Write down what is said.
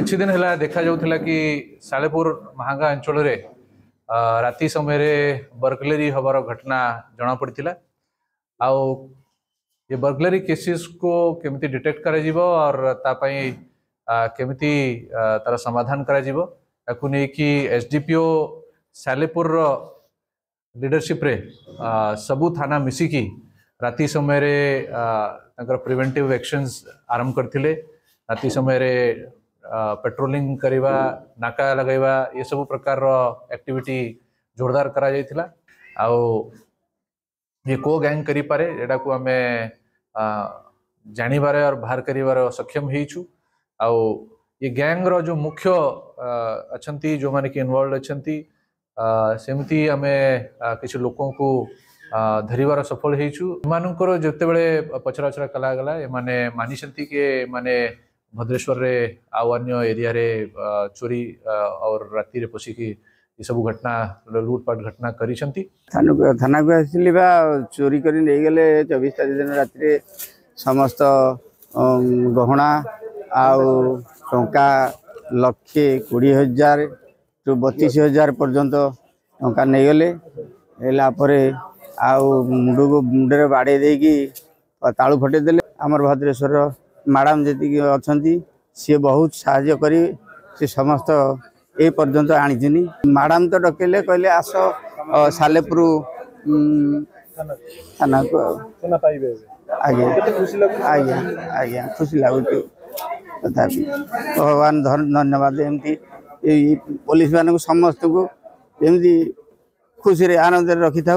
किछि दिन है देखा जाउथिला कि सालेपुर महांगा अंचल रे राति समय बर्गलरी हबार घटना जना पड़ता। आउ ये बर्गलरी केसेस को केमिति डिटेक्ट करा जिवो और तापाई केमिति तार समाधान करा जिवो ताकु नै कि एसडीपीओ सालेपुर लीडरशिप रे सबु थाना मिसिकी राति समय रे तांकर प्रिवेंटिव एक्शंस आरंभ करथिले। राति समय रे पेट्रोलिंग करवा नाका लगाइबा ये सब प्रकार एक्टिविटी जोरदार करा जायतिला। आउ ये को गैंग करी पारे एटा को हमें जानिबारे और बाहर करिवार सक्षम हेइछु। आउ ये गैंग रो जो मुख्य अछंती जो माने कि इन्वॉल्व अछंती सेमती हमें किछि लोकों को धरिवार सफल हेइछु। मानकर जते बेले पचराचरा कला गला ए माने मानिसंती के माने भद्रेश्वर रे आउ अन्य एरिया रे चोरी और राति रे पसिकी ये सब घटना लूटपाट घटना करिसंती। थाना को आसिली बा चोरी करी नहीं गले 24 तारिख दिन राति रे समस्त गहना आउ टंका 1,20,000 टू 32,000 पर्यंत टंका नहीं गले। एला परे आउ मुंडे बाड़े देकी तालु फटे देले। आमर भद्रेश्वर मैडम जी अच्छा सी बहुत साहाय्य करी से समस्त ए पर्यंत आनी। मैडम तो डकेले कहले आस सालेपुर थाना को आज्ञा आज्ञा आज्ञा खुशी लगुच तथापि भगवान धन्यवाद। एमती पुलिस मान समस्त को एमती खुशी आनंद रखी था।